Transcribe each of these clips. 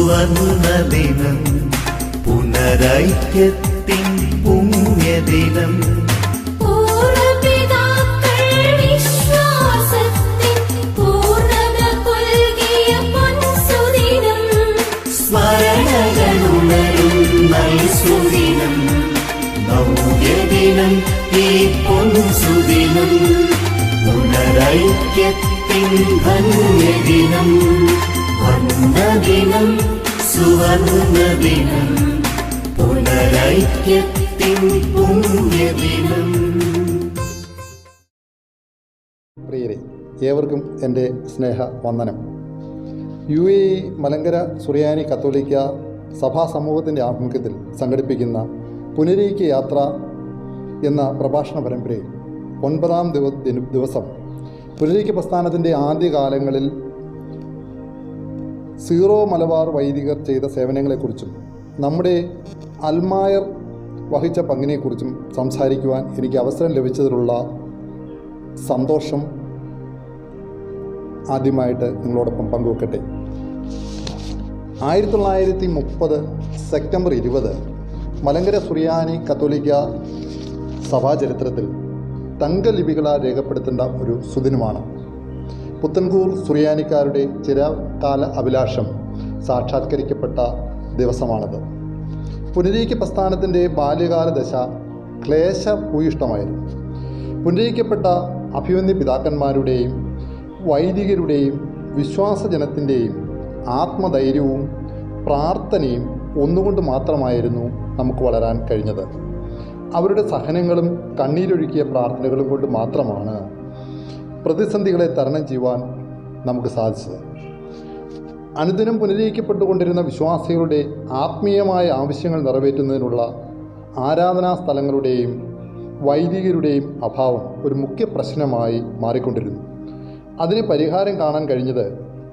സുവർണദിനം, പുനരൈക്യത്തിൻ പുണ്യദിനം. സ്മരണകളുണരും നൽസുദിനം, നവ്യദിനം, ഈ പൊൻസുദിനം. പുനരൈക്യത്തിൻ ധന്യദിനം, വന്ദദിനം, സുവർണദിനം, പുനരൈക്യത്തിൻ പുണ്യദിനം. പ്രിയരെ, ഏവർക്കും എൻ്റെ സ്നേഹ വന്ദനം. UAE മലങ്കര സുറിയാനി കത്തോലിക്ക സഭാ സമൂഹത്തിൻ്റെ ആഭിമുഖ്യത്തിൽ സംഘടിപ്പിക്കുന്ന പുനരൈക്യ യാത്ര എന്ന പ്രഭാഷണ പരമ്പരയിൽ 9-ാം ദിവസം പുനരൈക്യ പ്രസ്ഥാനത്തിൻ്റെ ആദ്യകാലങ്ങളിൽ സീറോ മലബാർ വൈദികർ ചെയ്ത സേവനങ്ങളെക്കുറിച്ചും നമ്മുടെ അൽമായർ വഹിച്ച പങ്കിനെക്കുറിച്ചും സംസാരിക്കുവാൻ എനിക്ക് അവസരം ലഭിച്ചതിലുള്ള സന്തോഷം ആദ്യമായിട്ട് നിങ്ങളോടൊപ്പം പങ്കുവെക്കട്ടെ. 1930 സെപ്റ്റംബർ 20 മലങ്കര സുറിയാനി കത്തോലിക്ക സഭാചരിത്രത്തിൽ തങ്കലിപികളാൽ രേഖപ്പെടുത്തേണ്ട ഒരു സുദിനമാണ്. പുത്തൻകൂർ സുറിയാനിക്കാരുടെ ചിരകാല അഭിലാഷം സാക്ഷാത്കരിക്കപ്പെട്ട ദിവസമാണത്. പുനരൈക്യ പ്രസ്ഥാനത്തിൻ്റെ ബാല്യകാല ദശ ക്ലേശഭൂയിഷ്ടമായിരുന്നു. പുനരൈക്യപ്പെട്ട അഭിമന്യ പിതാക്കന്മാരുടെയും വൈദികരുടെയും വിശ്വാസജനത്തിൻ്റെയും ആത്മധൈര്യവും പ്രാർത്ഥനയും ഒന്നുകൊണ്ട് മാത്രമായിരുന്നു നമുക്ക് വളരാൻ കഴിഞ്ഞത്. അവരുടെ സഹനങ്ങളും കണ്ണീരൊഴുക്കിയ പ്രാർത്ഥനകളും കൊണ്ട് മാത്രമാണ് പ്രതിസന്ധികളെ തരണം ചെയ്യുവാൻ നമുക്ക് സാധിച്ചത്. അനുദിനം പുനരൈക്യപ്പെട്ടുകൊണ്ടിരുന്ന വിശ്വാസികളുടെ ആത്മീയമായ ആവശ്യങ്ങൾ നിറവേറ്റുന്നതിനുള്ള ആരാധനാ സ്ഥലങ്ങളുടെയും വൈദികരുടെയും അഭാവം ഒരു മുഖ്യ പ്രശ്നമായി മാറിക്കൊണ്ടിരുന്നു. അതിന് പരിഹാരം കാണാൻ കഴിഞ്ഞത്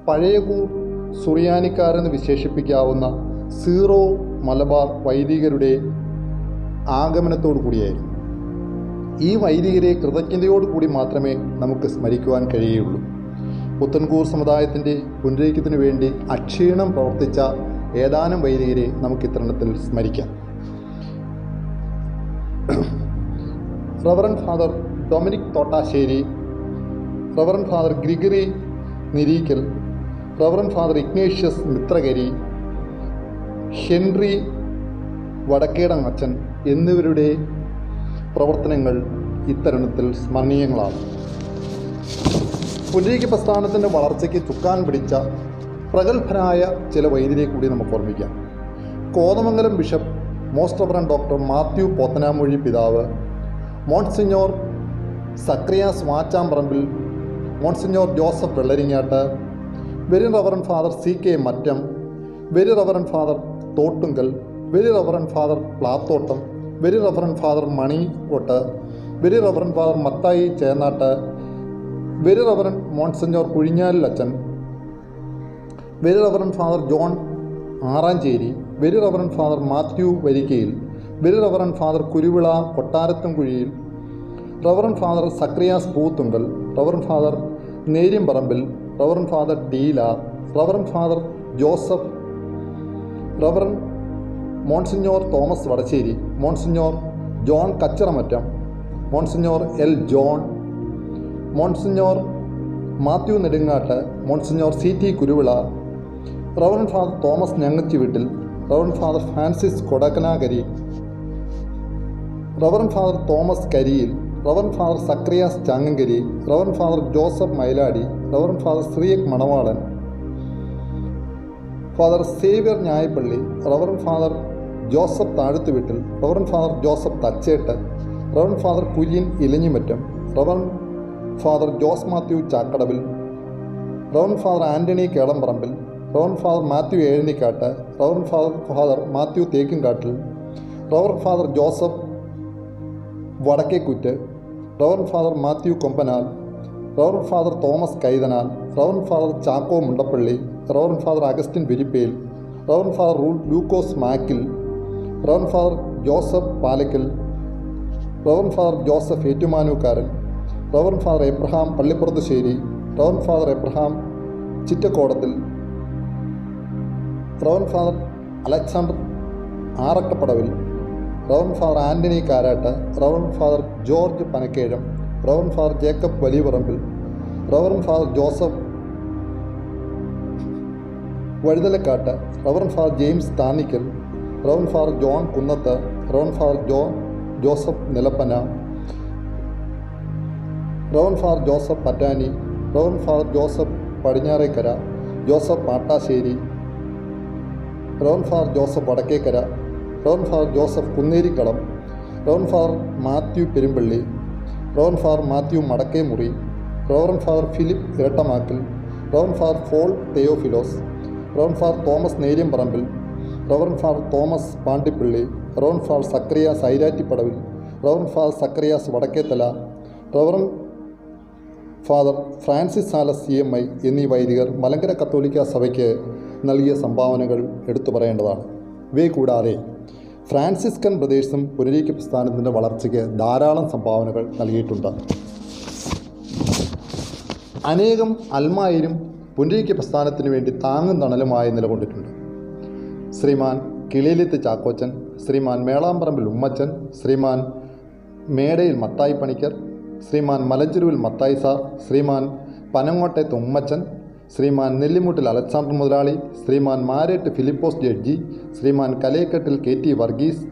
പഴയകൂർ സുറിയാനിക്കാരെന്ന് വിശേഷിപ്പിക്കാവുന്ന സീറോ മലബാർ വൈദികരുടെ ആഗമനത്തോടു കൂടിയായിരുന്നു. ഈ വൈദികരെ കൃതജ്ഞതയോടുകൂടി മാത്രമേ നമുക്ക് സ്മരിക്കുവാൻ കഴിയുകയുള്ളൂ. പുത്തൻകൂർ സമുദായത്തിൻ്റെ പുനരൈക്യത്തിനു വേണ്ടി അക്ഷീണം പ്രവർത്തിച്ച ഏതാനും വൈദികരെ നമുക്ക് ഇത്തരണത്തിൽ സ്മരിക്കാം. Reverend father Dominic Thottassery, reverend father Gregory Nirikkal, reverend father Ignatius Mithrakari, Henry Vadakkedam അച്ഛൻ എന്നിവരുടെ പ്രവർത്തനങ്ങൾ ഇത്തരുണത്തിൽ സ്മരണീയങ്ങളാണ്. പുനരൈക്യ പ്രസ്ഥാനത്തിൻ്റെ വളർച്ചയ്ക്ക് ചുക്കാൻ പിടിച്ച പ്രഗത്ഭരായ ചില വൈദികരെ കൂടി നമുക്ക് ഓർമ്മിക്കാം. Kothamangalam bishop most reverend doctor Mathew Pothanamozhi പിതാവ്, monsignor Zacharias Vachamparambil, monsignor Joseph Vellaringattu, very reverend father CK Mattam, very reverend father Thottunkal, very reverend father Plathottam, very reverend father Mani ഒട്ട്, very reverend father Mathai Chennattu, very reverend monsignor Kuzhinjalil അച്ഛൻ, very reverend father John Aranchery, very reverend father Mathew Varikkayil, very reverend father Kuruvila Kottarathumkuzhiyil, reverend father Zacharias Poothunkal, reverend father Neriamparambil, reverend father ഡീല, reverend father Joseph, reverend monsignor Thomas Vadassery, monsignor John Kachiramattam, monsignor L John, monsignor Mathew Nedungattu, monsignor CT Kuruvila, reverend father Thomas Njangachiveettil, reverend father Francis Kodakkanakari, reverend father Thomas Kariyil, reverend father Zacharias Changankari, reverend father Joseph Mailadi, reverend father Sriyak Manavalan, father Xavier Njayappally, reverend father Joseph Thazhathuveettil, reverend father Joseph Thachettu, reverend father Kurian Elanjimattam, reverend father Jose Mathew Chakkadavil, reverend father Antony Kelamparambil, reverend father Mathew Ezhanikkattu, reverend father Mathew Thekkinkattil, reverend father Joseph Vadakkekuttu, reverend father Mathew Kombanal, reverend father Thomas Kaithanal, reverend father Chacko Mundappally, reverend father Augustine Virippel, reverend father Lukose Makkil, reverend father Joseph Palackal, reverend father Joseph Ettumanookkaran, reverend father Abraham Pallippurathussery, reverend father Abraham Chittakkodathil, reverend father Alexander Arakkappadavil, reverend father Antony Karattu, reverend father George Panakkezham, reverend father Jacob Valiyaparambil, reverend father Joseph Vazhuthalakkattu, reverend father James Thannickal, റവൻ father John Kunnathu, reverend father Joseph Nilappana, reverend father Joseph Pattani, reverend father Joseph Padinjarekkara, Joseph Pattassery, reverend father Joseph Vadakkekkara, reverend father Joseph Kunnerikkalam, reverend father Mathew Perumpally, reverend father Mathew Madakkemuri, reverend father Philip Irattamakkal, reverend father Paul Theophilos, reverend father Thomas Neriamparambil, reverend father Thomas Pandippally, reverend father Zacharias Airattippadavil, reverend father Zacharias Vadakkethala, reverend father Francis Sales CMI എന്നീ വൈദികർ മലങ്കര കത്തോലിക്ക സഭയ്ക്ക് നൽകിയ സംഭാവനകൾ എടുത്തു പറയേണ്ടതാണ്. ഇവയെ കൂടാതെ ഫ്രാൻസിസ്കൻ ബ്രദേഴ്സും പുനരീക്ക പ്രസ്ഥാനത്തിൻ്റെ വളർച്ചയ്ക്ക് ധാരാളം സംഭാവനകൾ നൽകിയിട്ടുണ്ട്. അനേകം അൽമായരും പുനരീക്ക പ്രസ്ഥാനത്തിന് വേണ്ടി താങ്ങും തണലുമായി നിലകൊണ്ടിട്ടുണ്ട്. ശ്രീമാൻ കിളിയിലെത്ത് ചാക്കോച്ചൻ, ശ്രീമാൻ മേളാമ്പറമ്പിൽ ഉമ്മച്ചൻ, ശ്രീമാൻ മേടയിൽ മത്തായി പണിക്കർ, ശ്രീമാൻ മലഞ്ചെരുവിൽ മത്തായി സാർ, ശ്രീമാൻ പനങ്ങോട്ടയത്ത് ഉമ്മച്ചൻ, ശ്രീമാൻ നെല്ലിമുട്ടിൽ അലക്സാണ്ടർ മുതലാളി, Shriman Marettu Philipose judge, Shriman Kalekkettil KT Varghese,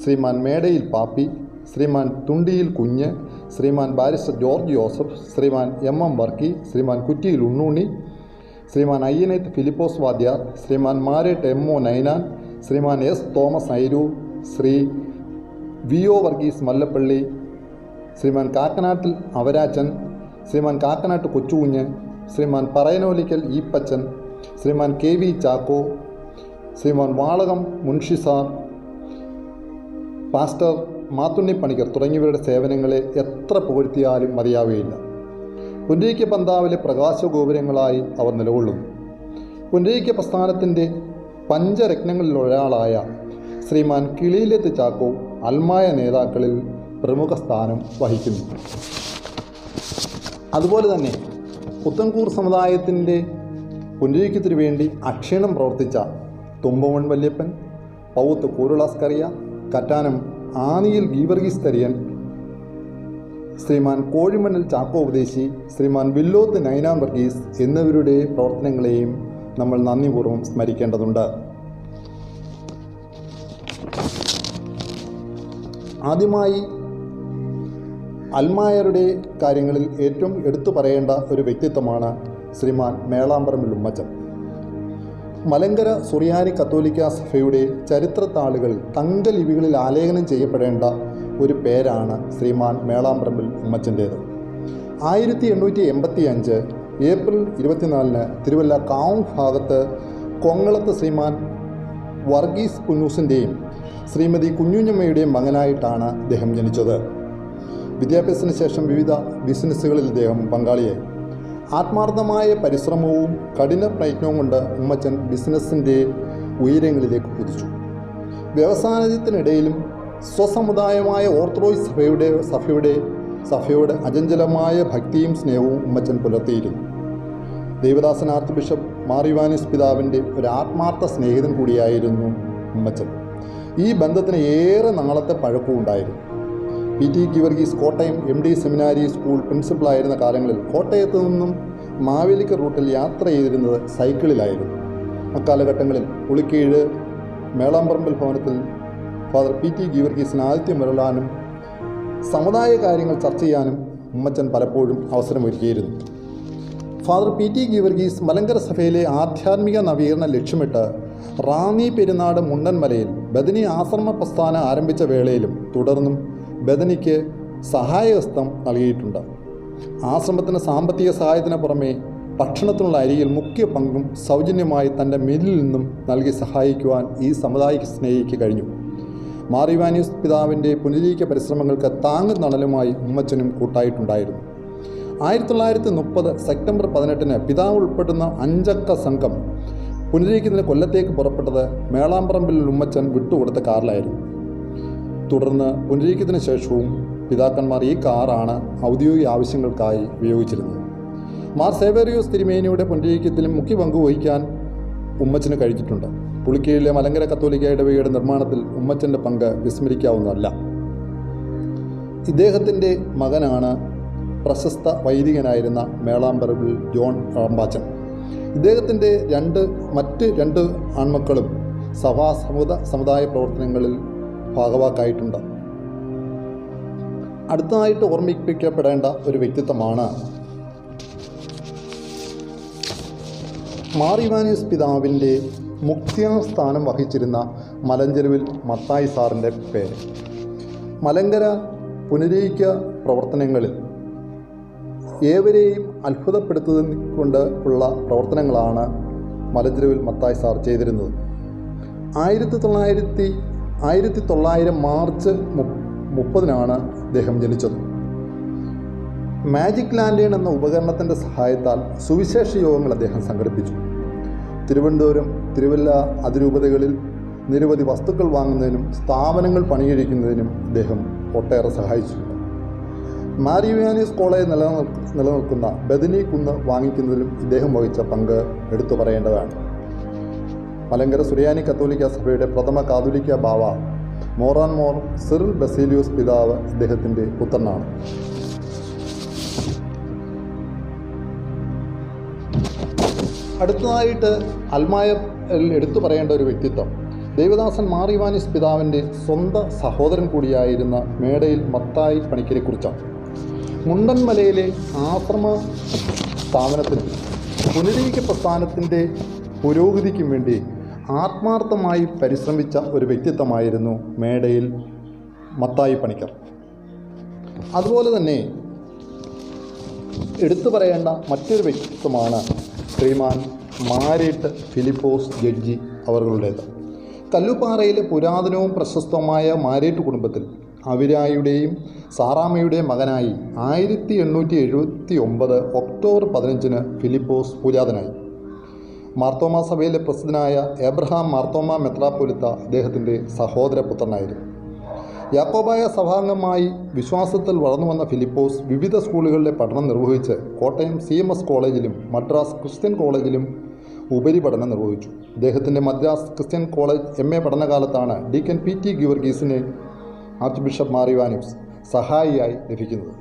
Shriman Medayil Pappi, Shriman Thundiyil Kunju, Shriman barrister George Joseph, Shriman MM Varkey, Shriman Kuttiyil Unnuni, Shriman Ayyaneth Philipose വാദ്യാർ, Shriman Marettu MO Ninan, Shriman S Thomas Airoor, Shri VO Varghese Mallappally, Shriman Kakkanattil അവരാച്ചൻ, ശ്രീമാൻ കാക്കനാട്ട് കൊച്ചുകുഞ്ഞ്, ശ്രീമാൻ പറയനോലിക്കൽ ഈപ്പച്ചൻ, ശ്രീമാൻ KV ചാക്കോ, ശ്രീമാൻ വാളകം മുൻഷി സാർ, പാസ്റ്റർ മാത്തുണ്ണി പണിക്കർ തുടങ്ങിയവരുടെ സേവനങ്ങളെ എത്ര പുകഴ്ത്തിയാലും മതിയാവുകയില്ല. പുനരീക്ക പന്താവിലെ പ്രകാശഗോപുരങ്ങളായി അവർ നിലകൊള്ളുന്നു. പുനരീക്ക പ്രസ്ഥാനത്തിൻ്റെ പഞ്ചരത്നങ്ങളിലൊരാളായ ശ്രീമാൻ കിളിയിലെത്ത് ചാക്കോ അൽമായ നേതാക്കളിൽ പ്രമുഖ സ്ഥാനം വഹിക്കുന്നു. അതുപോലെ തന്നെ പുത്തൻകൂർ സമുദായത്തിൻ്റെ പുനരീക്കത്തിനു വേണ്ടി അക്ഷീണം പ്രവർത്തിച്ച തുമ്പമൺ വല്യപ്പൻ, പൗത്ത് കൂരുളാസ്കറിയ, കറ്റാനം ആനിയിൽ ഗീവർഗീസ് തരിയൻ, ശ്രീമാൻ കോഴിമണ്ണിൽ ചാക്കോ ഉപദേശി, ശ്രീമാൻ വില്ലോത്ത് നൈനാൻ വർഗീസ് എന്നിവരുടെ പ്രവർത്തനങ്ങളെയും നമ്മൾ നന്ദിപൂർവ്വം സ്മരിക്കേണ്ടതുണ്ട്. ആദ്യമായി അൽമായരുടെ കാര്യങ്ങളിൽ ഏറ്റവും എടുത്തു പറയേണ്ട ഒരു വ്യക്തിത്വമാണ് ശ്രീമാൻ മേളാമ്പറമ്പിൽ ഉമ്മച്ചൻ. മലങ്കര സുറിയാനി കത്തോലിക്ക സഭയുടെ ചരിത്രത്താളുകൾ തങ്കലിപികളിൽ ആലേഖനം ചെയ്യപ്പെടേണ്ട ഒരു പേരാണ് ശ്രീമാൻ മേളാമ്പറമ്പിൽ ഉമ്മച്ചൻ്റേത്. 1885 ഏപ്രിൽ 24 തിരുവല്ല കാവും ഭാഗത്ത് കൊങ്ങളത്ത് ശ്രീമാൻ വർഗീസ് കുന്നൂസിൻ്റെയും ശ്രീമതി കുഞ്ഞുഞ്ഞമ്മയുടെയും മകനായിട്ടാണ് അദ്ദേഹം ജനിച്ചത്. വിദ്യാഭ്യാസത്തിന് ശേഷം വിവിധ ബിസിനസ്സുകളിൽ അദ്ദേഹം പങ്കാളിയായി. ആത്മാർത്ഥമായ പരിശ്രമവും കഠിന പ്രയത്നവും കൊണ്ട് ഉമ്മച്ചൻ ബിസിനസ്സിൻ്റെ ഉയരങ്ങളിലേക്ക് കുതിച്ചു. വ്യവസായത്തിനിടയിലും സ്വസമുദായമായ ഓർത്തഡോക്സ് സഭയുടെ അചഞ്ചലമായ ഭക്തിയും സ്നേഹവും ഉമ്മച്ചൻ പുലർത്തിയിരുന്നു. ദേവദാസൻ ആർച്ച് ബിഷപ്പ് മാർ യുവാനിയോസ് പിതാവിൻ്റെ ഒരു ആത്മാർത്ഥ സ്നേഹിതൻ കൂടിയായിരുന്നു ഉമ്മച്ചൻ. ഈ ബന്ധത്തിന് ഏറെ നാളത്തെ പഴക്കവും ഉണ്ടായിരുന്നു. PT ഗീവർഗീസ് കോട്ടയം MD സെമിനാരി സ്കൂൾ പ്രിൻസിപ്പളായിരുന്ന കാലങ്ങളിൽ കോട്ടയത്ത് നിന്നും മാവേലിക്കർ റൂട്ടിൽ യാത്ര ചെയ്തിരുന്നത് സൈക്കിളിലായിരുന്നു. അക്കാലഘട്ടങ്ങളിൽ പുളിക്കീഴ് മേളാമ്പറമ്പിൽ ഭവനത്തിൽ ഫാദർ PT ഗീവർഗീസിന് ആതിഥ്യം വരളാനും സമുദായ കാര്യങ്ങൾ ചർച്ച ചെയ്യാനും ഉമ്മച്ചൻ പലപ്പോഴും അവസരമൊരുക്കിയിരുന്നു. ഫാദർ PT ഗീവർഗീസ് മലങ്കര സഭയിലെ ആധ്യാത്മിക നവീകരണം ലക്ഷ്യമിട്ട് റാന്നി പെരുന്നാട് മുണ്ടൻമലയിൽ ബദനി ആശ്രമ പ്രസ്ഥാനം ആരംഭിച്ച വേളയിലും തുടർന്നും ബദനിക്ക് സഹായഹസ്തം നൽകിയിട്ടുണ്ട്. ആശ്രമത്തിന് സാമ്പത്തിക സഹായത്തിന് പുറമെ ഭക്ഷണത്തിനുള്ള അരിയിൽ മുഖ്യ പങ്കും സൗജന്യമായി തൻ്റെ മില്ലിൽ നിന്നും നൽകി സഹായിക്കുവാൻ ഈ സമുദായ സ്നേഹിക്ക് കഴിഞ്ഞു. മാർ യുവാനിയോസ് പിതാവിൻ്റെ പുനരീക്ക പരിശ്രമങ്ങൾക്ക് താങ്ങും തണലുമായി ഉമ്മച്ചനും കൂട്ടായിട്ടുണ്ടായിരുന്നു. 1930 സെപ്റ്റംബർ 18 പിതാവ് ഉൾപ്പെടുന്ന 5 അംഗ സംഘം പുനരീക്കത്തിന് കൊല്ലത്തേക്ക് പുറപ്പെട്ടത് മേളാമ്പറമ്പിൽ ഉമ്മച്ചൻ വിട്ടുകൊടുത്ത കാറിലായിരുന്നു. തുടർന്ന് പുനരീക്കത്തിന് ശേഷവും പിതാക്കന്മാർ ഈ കാറാണ് ഔദ്യോഗിക ആവശ്യങ്ങൾക്കായി ഉപയോഗിച്ചിരുന്നത്. മാർ സേവേറിയോസ് തിരുമേനിയുടെ പുനരീക്കത്തിലും മുഖ്യ പങ്ക് വഹിക്കാൻ ഉമ്മച്ചന് കഴിഞ്ഞിട്ടുണ്ട്. പുളിക്കീഴിലെ മലങ്കര കത്തോലിക്ക ഇടവകയുടെ നിർമ്മാണത്തിൽ ഉമ്മച്ചൻ്റെ പങ്ക് വിസ്മരിക്കാവുന്നതല്ല. ഇദ്ദേഹത്തിൻ്റെ മകനാണ് പ്രശസ്ത വൈദികനായിരുന്ന മേളാമ്പറമ്പിൽ ജോൺ റമ്പാച്ചൻ. ഇദ്ദേഹത്തിൻ്റെ മറ്റ് രണ്ട് ആൺമക്കളും സമുദായ പ്രവർത്തനങ്ങളിൽ ഭാഗവാക്കായിട്ടുണ്ട്. അടുത്തതായിട്ട് ഓർമ്മിപ്പിക്കപ്പെടേണ്ട ഒരു വ്യക്തിത്വമാണ് മാർ ഇവാനിയോസ് പിതാവിൻ്റെ മുഖ്യസ്ഥാനം വഹിച്ചിരുന്ന മലഞ്ചെരുവിൽ മത്തായി സാറിൻ്റെ പേര്. മലങ്കര പുനരുദ്ധീക പ്രവർത്തനങ്ങളിൽ ഏവരെയും അത്ഭുതപ്പെടുത്തിക്കൊണ്ട് ഉള്ള പ്രവർത്തനങ്ങളാണ് മലഞ്ചെരുവിൽ മത്തായി സാർ ചെയ്തിരുന്നത്. 1900 മാർച്ച് 30 അദ്ദേഹം ജനിച്ചത്. മാജിക് ലാൻറ്റേൺ എന്ന ഉപകരണത്തിൻ്റെ സഹായത്താൽ സുവിശേഷ യോഗങ്ങൾ അദ്ദേഹം സംഘടിപ്പിച്ചു. തിരുവനന്തപുരം, തിരുവല്ല അതിരൂപതകളിൽ നിരവധി വസ്തുക്കൾ വാങ്ങുന്നതിനും സ്ഥാപനങ്ങൾ പണികഴിക്കുന്നതിനും അദ്ദേഹം ഒട്ടേറെ സഹായിച്ചിട്ടുണ്ട്. മാർ ഇവാനിയോസ് കോളേജ് നിലനിൽക്കുന്ന ബദനി കുന്ന് വാങ്ങിക്കുന്നതിലും ഇദ്ദേഹം വഹിച്ച പങ്ക് എടുത്തു പറയേണ്ടതാണ്. മലങ്കര സുറിയാനി കത്തോലിക്ക സഭയുടെ പ്രഥമ കാതോലിക്ക ബാവ മോർ സിറിൽ ബസേലിയോസ് പിതാവ് ഇദ്ദേഹത്തിൻ്റെ പുത്രനാണ്. അടുത്തതായിട്ട് അൽമായയിൽ എടുത്തു പറയേണ്ട ഒരു വ്യക്തിത്വം ദേവദാസൻ മാർ ഇവാനിയോസ് പിതാവിൻ്റെ സ്വന്തം സഹോദരൻ കൂടിയായിരുന്ന മേടയിൽ മത്തായി പണിക്കരെക്കുറിച്ചാണ്. മുണ്ടൻമലയിലെ ആശ്രമ സ്ഥാപനത്തിനും പുനരുദ്ധീക പ്രസ്ഥാനത്തിൻ്റെ പുരോഗതിക്കും വേണ്ടി ആത്മാർത്ഥമായി പരിശ്രമിച്ച ഒരു വ്യക്തിത്വമായിരുന്നു മേടയിൽ മത്തായി പണിക്കർ. അതുപോലെ തന്നെ എടുത്തു പറയേണ്ട മറ്റൊരു വ്യക്തിത്വമാണ് ശ്രീമാൻ മാരേട്ട് ഫിലിപ്പോസ് ജഡ്ജി അവர்களுടേത്. കല്ലുപാറയിലെ പുരാതനവും പ്രശസ്തവുമായ മാരേട്ട് കുടുംബത്തിൽ അവിരായുടെയും സാറാമ്മയുടെയും മകനായി 1879 ഒക്ടോബർ 15 ഫിലിപ്പോസ് പൂജാതനായി. മാർത്തോമാ സഭയിലെ പ്രസിദ്ധനായ എബ്രഹാം മാർത്തോമാ മെത്രാപ്പൊലിത്ത അദ്ദേഹത്തിൻ്റെ സഹോദരപുത്രനായിരുന്നു. യാക്കോബായ സഭാംഗമായി വിശ്വാസത്തിൽ വളർന്നു വന്ന ഫിലിപ്പോസ് വിവിധ സ്കൂളുകളിലെ പഠനം നിർവഹിച്ച് കോട്ടയം CMS കോളേജിലും മദ്രാസ് ക്രിസ്ത്യൻ കോളേജിലും ഉപരിപഠനം നിർവഹിച്ചു. അദ്ദേഹത്തിൻ്റെ മദ്രാസ് ക്രിസ്ത്യൻ കോളേജ് MA പഠനകാലത്താണ് ഡീക്കൻ PT ഗീവർഗീസിനെ ആർച്ച് ബിഷപ്പ് മാർ ഇവാനിയോസ് സഹായിയായി ലഭിക്കുന്നത്.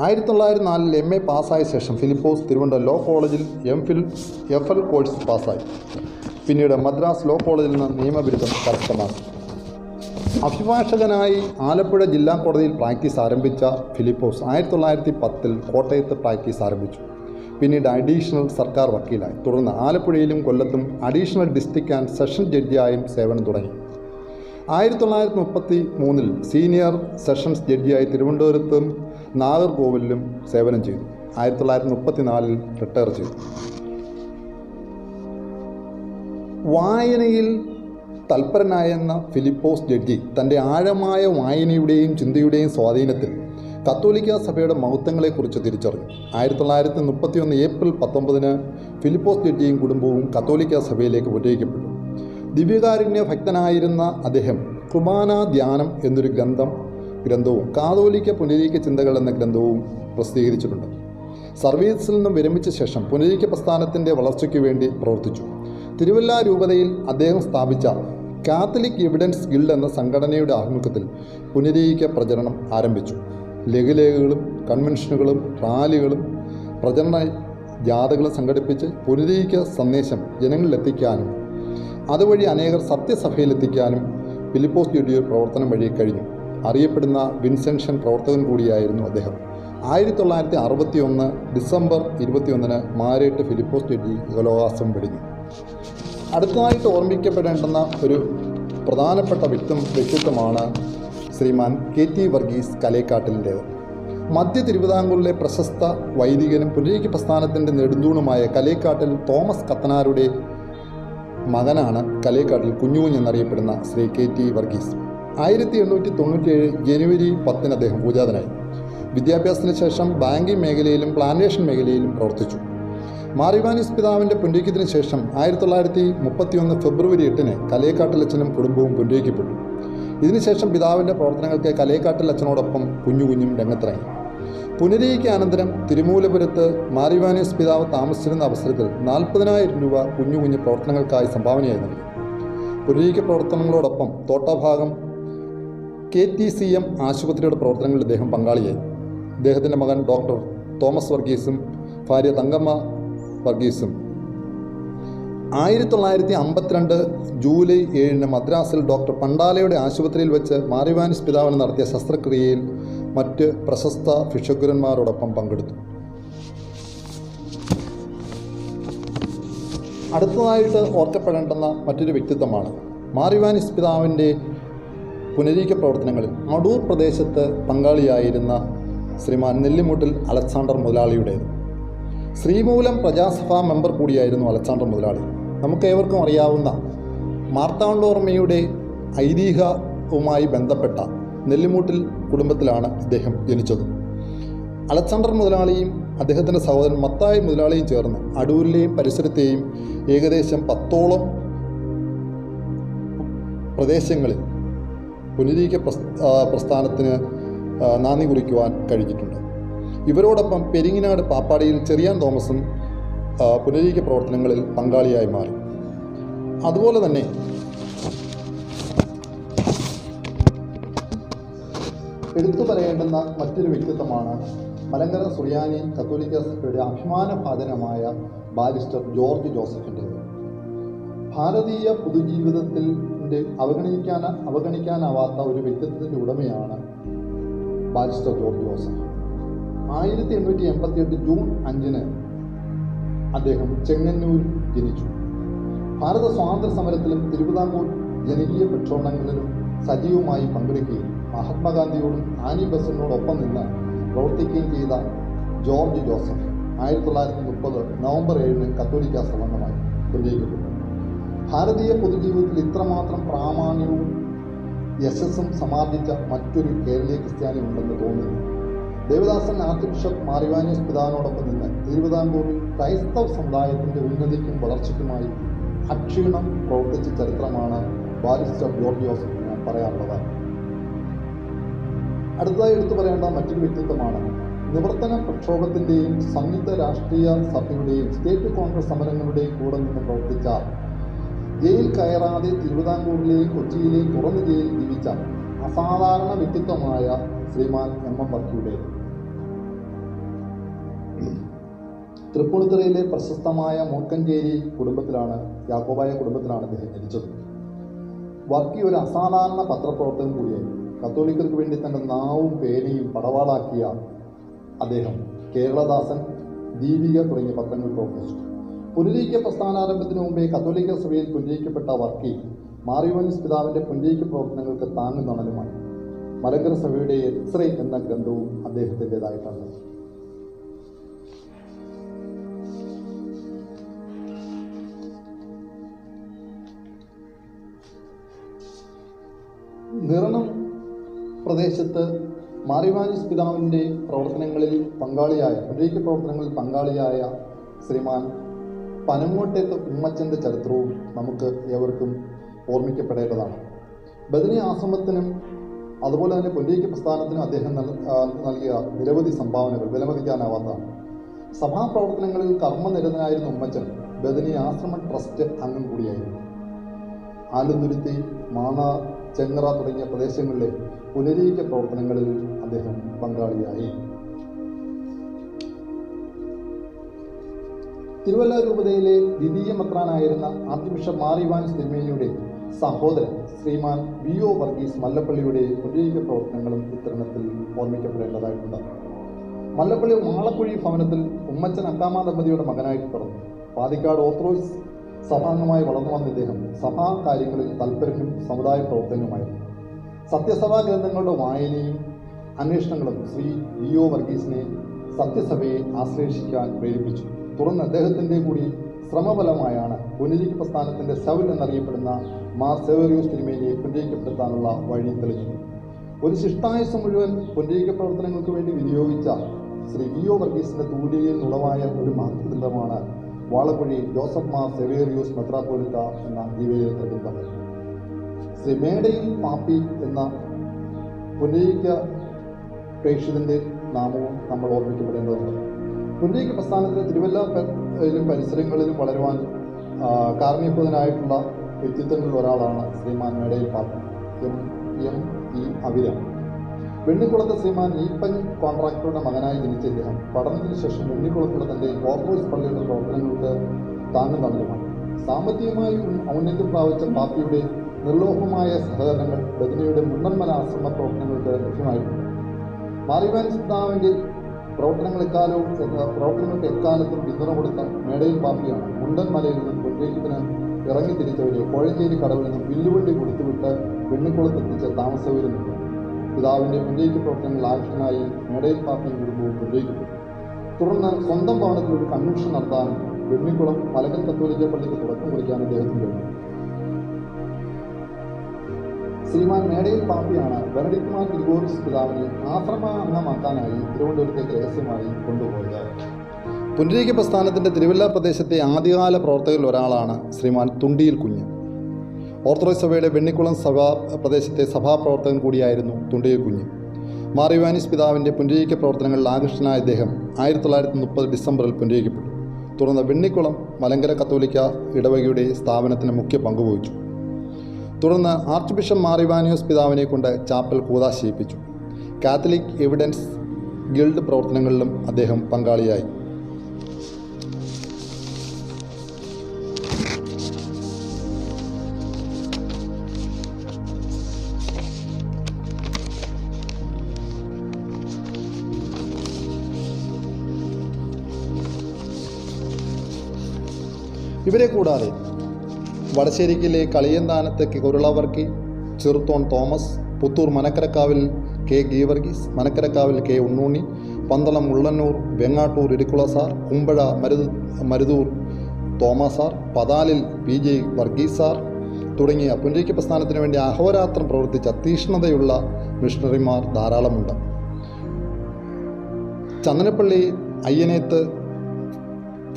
1904 MA പാസ്സായ ശേഷം ഫിലിപ്പോസ് തിരുവനന്തപുരം ലോ കോളേജിൽ FL കോഴ്സ് പാസ്സായി. പിന്നീട് മദ്രാസ് ലോ കോളേജിൽ നിന്ന് നിയമബിരുദം കരസ്ഥമാക്കി. അഭിഭാഷകനായി ആലപ്പുഴ ജില്ലാ കോടതിയിൽ പ്രാക്ടീസ് ആരംഭിച്ച ഫിലിപ്പോസ് 1910 കോട്ടയത്ത് പ്രാക്ടീസ് ആരംഭിച്ചു. പിന്നീട് അഡീഷണൽ സർക്കാർ വക്കീലായി. തുടർന്ന് ആലപ്പുഴയിലും കൊല്ലത്തും അഡീഷണൽ ഡിസ്ട്രിക്ട് ആൻഡ് സെഷൻ ജഡ്ജിയായും സേവനം തുടങ്ങി. 1933 സീനിയർ സെഷൻസ് ജഡ്ജിയായി തിരുവനന്തപുരത്തും നാഗർകോവിലിലും സേവനം ചെയ്തു. 1934 റിട്ടയർ ചെയ്തു. വായനയിൽ തൽപരനായെന്ന ഫിലിപ്പോസ് ജഡ്ജി തൻ്റെ ആഴമായ വായനയുടെയും ചിന്തയുടെയും സ്വാധീനത്തിൽ കത്തോലിക്ക സഭയുടെ മഹത്വങ്ങളെക്കുറിച്ച് തിരിച്ചറിഞ്ഞു. 1931 ഏപ്രിൽ 19 ഫിലിപ്പോസ് ജഡ്ജിയും കുടുംബവും കത്തോലിക്ക സഭയിലേക്ക് ഉപയോഗിക്കപ്പെട്ടു. ദിവ്യകാരുണ്യ ഭക്തനായിരുന്ന അദ്ദേഹം കുർബാന ധ്യാനം എന്നൊരു ഗ്രന്ഥവും കാതോലിക്ക പുനരുദ്ധീക ചിന്തകൾ എന്ന ഗ്രന്ഥവും പ്രസിദ്ധീകരിച്ചിട്ടുണ്ട്. സർവീസിൽ നിന്നും വിരമിച്ച ശേഷം പുനരുദ്ധീക പ്രസ്ഥാനത്തിൻ്റെ വളർച്ചയ്ക്ക് വേണ്ടി പ്രവർത്തിച്ചു. തിരുവല്ല രൂപതയിൽ അദ്ദേഹം സ്ഥാപിച്ച കാത്തലിക് എവിഡൻസ് ഗിൽഡ് എന്ന സംഘടനയുടെ ആഭിമുഖ്യത്തിൽ പുനരുദ്ധീക പ്രചരണം ആരംഭിച്ചു. ലഘുലേഖകളും കൺവെൻഷനുകളും റാലികളും പ്രചരണ ജാഥകളും സംഘടിപ്പിച്ച് പുനരുദ്ധീക സന്ദേശം ജനങ്ങളിലെത്തിക്കാനും അതുവഴി അനേകർ സത്യസഭയിലെത്തിക്കാനും ഫിലിപ്പോസ് ജഡ്ജിയുടെ പ്രവർത്തനം വഴി കഴിഞ്ഞു. അറിയപ്പെടുന്ന വിൻസെൻഷൻ പ്രവർത്തകൻ കൂടിയായിരുന്നു അദ്ദേഹം. 1961 ഡിസംബർ 21 മാരേട്ട് ഫിലിപ്പോസ് ജഡ്ജി ഇഹലോകവാസം വെടിഞ്ഞു. അടുത്തതായിട്ട് ഓർമ്മിക്കപ്പെടേണ്ടുന്ന ഒരു പ്രധാനപ്പെട്ട വ്യക്തിത്വമാണ് ശ്രീമാൻ KT വർഗീസ് കലേക്കാട്ടിലിൻ്റേത്. മധ്യ തിരുവിതാംകൂറിലെ പ്രശസ്ത വൈദികനും പുനരുദ്ധീക പ്രസ്ഥാനത്തിൻ്റെ നെടുന്തൂണുമായ കലേക്കാട്ടിൽ തോമസ് കത്തനാരുടെ മകനാണ് കലേക്കാട്ടിൽ കുഞ്ഞുകുഞ്ഞ് എന്നറിയപ്പെടുന്ന ശ്രീ KT വർഗീസ്. 1897 ജനുവരി 10 അദ്ദേഹം പൂജാതനായി. വിദ്യാഭ്യാസത്തിന് ശേഷം ബാങ്കിംഗ് മേഖലയിലും പ്ലാന്റേഷൻ മേഖലയിലും പ്രവർത്തിച്ചു. മാർ ഇവാനിയോസ് പിതാവിൻ്റെ പുനരുദ്ധീകത്തിന് ശേഷം 1931 ഫെബ്രുവരി 8 കലേക്കാട്ടിലച്ഛനും കുടുംബവും പുനരുദ്ധീകരിക്കപ്പെട്ടു. ഇതിനുശേഷം പിതാവിൻ്റെ പ്രവർത്തനങ്ങൾക്ക് കലേക്കാട്ടിലച്ഛനോടൊപ്പം കുഞ്ഞുകുഞ്ഞും രംഗത്തിറങ്ങി. പുനരീക്കാനന്തരം തിരുമൂലപുരത്ത് മാറിവാനിയസ് പിതാവ് താമസിച്ചിരുന്ന അവസരത്തിൽ 40,000 രൂപ കുഞ്ഞു കുഞ്ഞു പ്രവർത്തനങ്ങൾക്കായി സംഭാവനയായി നൽകി. പുനരീക്ക പ്രവർത്തനങ്ങളോടൊപ്പം തോട്ടഭാഗം KTCM ആശുപത്രിയുടെ പ്രവർത്തനങ്ങളിൽ അദ്ദേഹം പങ്കാളിയായി. അദ്ദേഹത്തിൻ്റെ മകൻ ഡോക്ടർ തോമസ് വർഗീസും ഭാര്യ തങ്കമ്മ വർഗീസും 1952 ജൂലൈ 7 മദ്രാസിൽ ഡോക്ടർ പണ്ടാലയുടെ ആശുപത്രിയിൽ വെച്ച് മാറിവാനിയസ് പിതാവിന് നടത്തിയ ശസ്ത്രക്രിയയിൽ മറ്റ് പ്രശസ്ത ഭിഷഗ്വരന്മാരോടൊപ്പം പങ്കെടുത്തു. അടുത്തതായിട്ട് ഓർക്കപ്പെടേണ്ടുന്ന മറ്റൊരു വ്യക്തിത്വമാണ് മാറിവാനിയസ് പിതാവിൻ്റെ പുനരീക്ക പ്രവർത്തനങ്ങളിൽ അടൂർ പ്രദേശത്ത് പങ്കാളിയായിരുന്ന ശ്രീമാൻ നെല്ലിമുട്ടിൽ അലക്സാണ്ടർ മുതലാളിയുടേത്. ശ്രീമൂലം പ്രജാസഭാ മെമ്പർ കൂടിയായിരുന്നു അലക്സാണ്ടർ മുതലാളി. നമുക്കേവർക്കും അറിയാവുന്ന മാർത്താണ്ഡവർമ്മയുടെ ഐതിഹ്യവുമായി ബന്ധപ്പെട്ട നെല്ലിമുട്ടിൽ കുടുംബത്തിലാണ് ഇദ്ദേഹം ജനിച്ചത്. അലക്സാണ്ടർ മുതലാളിയും അദ്ദേഹത്തിൻ്റെ സഹോദരൻ മത്തായി മുതലാളിയും ചേർന്ന് അടൂരിലെയും പരിസരത്തെയും ഏകദേശം 10ഓളം പ്രദേശങ്ങളിൽ പുനരീക്ക പ്രസ്ഥാനത്തിന് നാന്ദി കുറിക്കുവാൻ കഴിഞ്ഞിട്ടുണ്ട്. ഇവരോടൊപ്പം പെരിങ്ങിനാട് പാപ്പാടിയിൽ ചെറിയാൻ തോമസും പുനരീക്ക പ്രവർത്തനങ്ങളിൽ പങ്കാളിയായി മാറി. അതുപോലെ തന്നെ എടുത്തു പറയേണ്ടുന്ന മറ്റൊരു വ്യക്തിത്വമാണ് മലങ്കര സുറിയാനി കത്തോലിക്ക സഭയുടെ അഭിമാനഭാജനമായ ബാരിസ്റ്റർ ജോർജ് ജോസഫിൻ്റേത്. ഭാരതീയ പൊതുജീവിതത്തിൻ്റെ അവഗണിക്കാനാവാത്ത ഒരു വ്യക്തിത്വത്തിൻ്റെ ഉടമയാണ് ബാരിസ്റ്റർ ജോർജ് ജോസഫ്. 1888 ജൂൺ 5 അദ്ദേഹം ചെങ്ങന്നൂരിൽ ജനിച്ചു. ഭാരത സ്വാതന്ത്ര്യ സമരത്തിലും തിരുവിതാംകൂർ ജനകീയ പ്രക്ഷോഭങ്ങളിലും സജീവമായി പങ്കെടുക്കുകയും മഹാത്മാഗാന്ധിയോടും ആനി ബസന്റിനോടൊപ്പം നിന്ന് പ്രവർത്തിക്കുകയും ചെയ്ത ജോർജ് ജോസഫ് 1930 നവംബർ 7 കത്തോലിക്ക സഭംഗമായി പുനരീകരിക്കപ്പെട്ടു. ഭാരതീയ പൊതുജീവിതത്തിൽ ഇത്രമാത്രം പ്രാമാണ്യവും യശസ്സും സമാർജിച്ച മറ്റൊരു കേരളീയ ക്രിസ്ത്യാനി ഉണ്ടെന്ന് തോന്നുന്നു. ദേവദാസൻ ആർച്ച് ബിഷപ്പ് മാറിവാനിയസ് പിതാവിനോടൊപ്പം നിന്ന് തിരുവിതാംകൂറിൽ ക്രൈസ്തവ സമുദായത്തിൻ്റെ ഉന്നതിക്കും വളർച്ചയ്ക്കുമായി അക്ഷീണം പ്രവർത്തിച്ച ചരിത്രമാണ് ബാരിസ്റ്റർ ജോർജ് ജോസഫ് ഞാൻ പറയാനുള്ളതാണ്. അടുത്തതായി എടുത്തു പറയേണ്ട മറ്റൊരു വ്യക്തിത്വമാണ് നിവർത്തന പ്രക്ഷോഭത്തിൻ്റെയും സംയുക്ത രാഷ്ട്രീയ സഭയുടെയും സ്റ്റേറ്റ് കോൺഗ്രസ് സമരങ്ങളുടെയും കൂടെ നിന്ന് പ്രവർത്തിച്ച, ജയിൽ കയറാതെ തിരുവിതാംകൂറിലെയും കൊച്ചിയിലെയും തുറന്ന ജയിലിൽ ജീവിച്ച അസാധാരണ വ്യക്തിത്വമായ ശ്രീമാൻ MM വർക്കിയുടെ. തൃപ്പൂണിത്തുറയിലെ പ്രശസ്തമായ മൂക്കഞ്ചേരി കുടുംബത്തിലാണ്, യാക്കോബായ കുടുംബത്തിലാണ് അദ്ദേഹം ജനിച്ചത്. വർക്കി ഒരു അസാധാരണ പത്രപ്രവർത്തകൻ കൂടിയായിരുന്നു. കത്തോലിക്കർക്ക് വേണ്ടി തൻ്റെ നാവും പേനയും പടവാളാക്കിയ അദ്ദേഹം കേരളദാസൻ, ദീപിക തുടങ്ങിയ പത്രങ്ങൾ പ്രവർത്തിച്ചു. പുനരീക്ക പ്രസ്ഥാനാരംഭത്തിന് മുമ്പേ കത്തോലിക്ക സഭയിൽ പുനരീക്കപ്പെട്ട വർക്കി മാറിവാനിയസ് പിതാവിൻ്റെ പുനരീക്ക പ്രവർത്തനങ്ങൾക്ക് താങ്ങും തണലുമായി. മലങ്കര സഭയുടെ എക്സ്റേ എന്ന ഗ്രന്ഥവും അദ്ദേഹത്തിൻ്റെതായിട്ടുണ്ട്. നിറണം പ്രദേശത്ത് മാറിവാനിയസ് പിതാവിൻ്റെ പ്രവർത്തനങ്ങളിൽ പങ്കാളിയായ, പുനരീക്ക പ്രവർത്തനങ്ങളിൽ പങ്കാളിയായ ശ്രീമാൻ പനങ്ങോട്ടേത്ത് ഉമ്മച്ചൻ്റെ ചരിത്രവും നമുക്ക് ഏവർക്കും ഓർമ്മിക്കപ്പെടേണ്ടതാണ്. ബദനി ആശ്രമത്തിനും അതുപോലെ തന്നെ പുനരീക്ക പ്രസ്ഥാനത്തിനും അദ്ദേഹം നൽകിയ നിരവധി സംഭാവനകൾ വിലമതിക്കാനാവാത്തതാണ്. സഭാപ്രവർത്തനങ്ങളിൽ കർമ്മനിരതനായിരുന്ന ഉമ്മച്ചൻ ബദനി ആശ്രമ ട്രസ്റ്റ് അംഗം കൂടിയായിരുന്നു. ആലുന്തുരുത്തി, മാണ, ചെങ്ങറ തുടങ്ങിയ പ്രദേശങ്ങളിലെ പുനരീക്ക പ്രവർത്തനങ്ങളിൽ അദ്ദേഹം പങ്കാളിയായി. തിരുവല്ല രൂപതയിലെ ദ്വിതീയ മെത്രാനായിരുന്ന ആർച്ച് ബിഷപ്പ് മാറിവാനിയസ് തിരുമേനിയുടെ സഹോദരൻ ശ്രീമാൻ VO വർഗീസ് മല്ലപ്പള്ളിയുടെ പുനരീക്ക പ്രവർത്തനങ്ങളും ഇത്തരണത്തിൽ ഓർമ്മിക്കപ്പെടേണ്ടതായിട്ടുണ്ട്. മല്ലപ്പള്ളി മാളക്കുഴി ഭവനത്തിൽ ഉമ്മച്ചൻ അക്കാമ ദമ്പതിയുടെ മകനായിട്ട് പിറന്നു. പാതിക്കാട് ഓർത്തഡോക്സ് സഭാംഗമായി വളർന്നു വന്ന ഇദ്ദേഹം സഭാ കാര്യങ്ങളിൽ തൽപരനും സമുദായ പ്രവർത്തനവുമായിരുന്നു. സത്യസഭാ ഗ്രന്ഥങ്ങളുടെ വായനയും അന്വേഷണങ്ങളും ശ്രീ VO വർഗീസിനെ സത്യസഭയെ ആശ്ലേഷിക്കാൻ പ്രേരിപ്പിച്ചു. തുടർന്ന് അദ്ദേഹത്തിൻ്റെ കൂടി ശ്രമഫലമായാണ് പുനരീക്ക പ്രസ്ഥാനത്തിൻ്റെ ശൗൽ എന്നറിയപ്പെടുന്ന മാർ സെവേറിയോസ് തിരുമേനിയെ പുനരീക്കപ്പെടുത്താനുള്ള വഴി തെളിഞ്ഞു. ഒരു ശിഷ്ടായുസ് മുഴുവൻ പുനരീക്ക പ്രവർത്തനങ്ങൾക്ക് വേണ്ടി വിനിയോഗിച്ച ശ്രീ VO വർഗീസിൻ്റെ തൂലികയിൽ ഉളവായ ഒരു മഹത്വഗ്രന്ഥമാണ് വാളക്കുഴി ജോസഫ് മാർ സെവേറിയോസ് മെത്രാപ്പോലിത്ത എന്ന ജീവചരിത്ര ഗ്രന്ഥം. ശ്രീ മേടയിൽ പാപ്പി എന്ന പുനരീക്ക പ്രേക്ഷിതൻ്റെ നാമവും നമ്മൾ ഓർമ്മിക്കപ്പെടേണ്ടതുണ്ട്. പുനരേക പ്രസ്ഥാനത്തിലെ തിരുവല്ലയിലും പരിസരങ്ങളിലും വളരുവാൻ കാരണീഭൂതനായിട്ടുള്ള വ്യക്തിത്വങ്ങളിൽ ഒരാളാണ് ശ്രീമാൻ മേടയിൽ പാപ്പ എം.ഇ. അവിരം. വെണ്ണിക്കുളത്ത് ശ്രീമാൻ ഈപ്പൻ കോൺട്രാക്ടറുടെ മകനായി ജനിച്ച ഇദ്ദേഹം പഠനത്തിന് ശേഷം വെണ്ണിക്കുളത്തുള്ള തൻ്റെ ഓർത്തഡോക്സ് പള്ളിയുടെ പ്രവർത്തനങ്ങൾക്ക് താങ്ങും തണലുമാണ്. സാമ്പത്തികമായി ഔന്നത്യം പ്രാപിച്ച പാപ്പിയുടെ നിർലോഭമായ സഹകരണങ്ങൾ ബദനിയുടെ മുണ്ടന്മല ആശ്രമ പ്രവർത്തനങ്ങൾക്ക് ലഭ്യമായിട്ടുണ്ട്. മാറിവാനിസ് പിതാവിൻ്റെ പ്രവർത്തനങ്ങൾക്ക് എക്കാലത്തും പിന്തുണ കൊടുത്ത മേടയിൽ പാപ്പിയാണ് മുണ്ടന്മലയിൽ നിന്നും പുനരേക്കത്തിന് ഇറങ്ങി തിരിച്ചവരെ കോഴഞ്ചേരി കടവിൽ നിന്നും വില്ലുവണ്ടി കൊടുത്തുവിട്ട് വെണ്ണിക്കുളത്തെത്തിച്ച് താമസസൗകര്യം നൽകും. പിതാവിൻ്റെ പുനരേക്ക് പ്രവർത്തനങ്ങൾ ആവശ്യമായി മേടയിൽ പാപ്പിയും കുടുംബവും പുനരേക്കപ്പെട്ടു. തുടർന്ന് സ്വന്തം ഭവനത്തിൽ ഒരു കൺവെൻഷൻ നടത്താനും വെണ്ണിക്കുളം മലങ്കര കത്തോലിക്ക പള്ളിക്ക് തുടക്കം കുറിക്കാൻ അദ്ദേഹത്തിന് കഴിഞ്ഞു. ശ്രീമാൻ മേടയിൽ പാപ്പിയാണ് ബെനഡിക്ട് മാർ ഗ്രിഗോറിയസ് പിതാവിനെ ആശ്രമ അംഗമാക്കാനായി തിരുവനന്തപുരത്തേക്ക് രഹസ്യമായി കൊണ്ടുപോയത്. പുനരേക പ്രസ്ഥാനത്തിൻ്റെ തിരുവല്ല പ്രദേശത്തെ ആദ്യകാല പ്രവർത്തകരിൽ ഒരാളാണ് ശ്രീമാൻ തുണ്ടിയിൽ കുഞ്ഞ്. ഓർത്തഡോക്സ് സഭയുടെ വെണ്ണിക്കുളം പ്രദേശത്തെ സഭാപ്രവർത്തകൻ കൂടിയായിരുന്നു തുണ്ടിയിൽ കുഞ്ഞ്. മാർ യോവാനിസ് പിതാവിൻ്റെ പുനരേക പ്രവർത്തനങ്ങളിൽ ആകൃഷ്ടനായ ഇദ്ദേഹം 1930 ഡിസംബറിൽ പുനരേക്കപ്പെട്ടു. തുടർന്ന് വെണ്ണിക്കുളം മലങ്കര കത്തോലിക്ക ഇടവകയുടെ സ്ഥാപനത്തിന് മുഖ്യ പങ്കുവഹിച്ചു. തുടർന്ന് ആർച്ച് ബിഷപ്പ് മാർ യോവാനിയോസ് പിതാവിനെ കൊണ്ട് ചാപ്പൽ കൂദാശ ചെയ്യിപ്പിച്ചു. കാത്തലിക് എവിഡൻസ് ഗിൽഡ് പ്രവർത്തനങ്ങളിലും അദ്ദേഹം പങ്കാളിയായി. ഇവരെ കൂടാതെ വടശ്ശേരിക്കിലെ കളിയന്താനത്തെ കുരുളവർക്കി, ചെറുത്തോൺ തോമസ്, പുത്തൂർ മനക്കരക്കാവിൽ കെ ഗീവർഗീസ്, മനക്കരക്കാവിൽ കെ ഉണ്ണൂണി, പന്തളം ഉള്ളന്നൂർ, വെങ്ങാട്ടൂർ ഇരിക്കുളസാർ, കുമ്പഴ മരുതൂർ തോമസാർ, പതാലിൽ PJ വർഗീസാർ തുടങ്ങിയ പുനരേക പ്രസ്ഥാനത്തിനു വേണ്ടി അഹോരാത്രം പ്രവർത്തിച്ച തീക്ഷ്ണതയുള്ള മിഷണറിമാർ ധാരാളമുണ്ട്. ചന്ദനപ്പള്ളി അയ്യനേത്ത്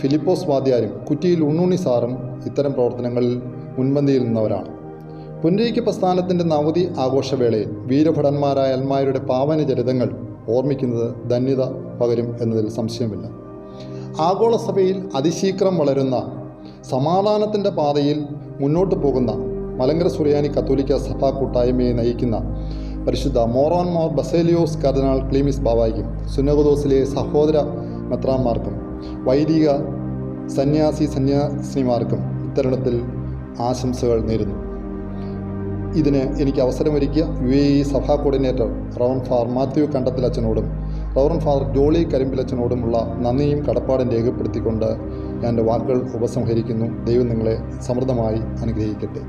ഫിലിപ്പോസ് വാദ്യാരും കുറ്റിയിൽ ഉണ്ണൂണി സാറും ഇത്തരം പ്രവർത്തനങ്ങളിൽ മുൻപന്തിയിൽ നിന്നവരാണ്. പുനരേക പ്രസ്ഥാനത്തിൻ്റെ നവതി ആഘോഷവേളയിൽ വീരഭടന്മാരായ അൽമാരുടെ പാവന ചരിതങ്ങൾ ഓർമ്മിക്കുന്നത് ധന്യത പകരും എന്നതിൽ സംശയമില്ല. ആഗോളസഭയിൽ അതിശീഘ്രം വളരുന്ന സമാധാനത്തിൻ്റെ പാതയിൽ മുന്നോട്ടു പോകുന്ന മലങ്കര സുറിയാനി കത്തോലിക്ക സഭാ കൂട്ടായ്മയെ നയിക്കുന്ന പരിശുദ്ധ മോറോൻ മോർ ബസേലിയോസ് കർദിനാൾ ക്ലീമിസ് ബാവായ്ക്കും സുന്നകദോസിലെ സഹോദര മെത്രാന്മാർക്കും വൈദിക സന്യാസിനിമാർക്കും ഇത്തരുണത്തിൽ ആശംസകൾ നേരുന്നു. ഇതിന് എനിക്ക് അവസരമൊരുക്കിയ UAE സഭാ കോർഡിനേറ്റർ റവറൻ ഫാദർ മാത്യു കണ്ടത്തിലച്ചനോടും റവറൻ ഫാദർ ജോളി കരിമ്പിലച്ചനോടുമുള്ള നന്ദിയും കടപ്പാടും രേഖപ്പെടുത്തിക്കൊണ്ട് ഞാൻ എൻ്റെ വാക്കുകൾ ഉപസംഹരിക്കുന്നു. ദൈവം നിങ്ങളെ സമൃദ്ധമായി അനുഗ്രഹിക്കട്ടെ.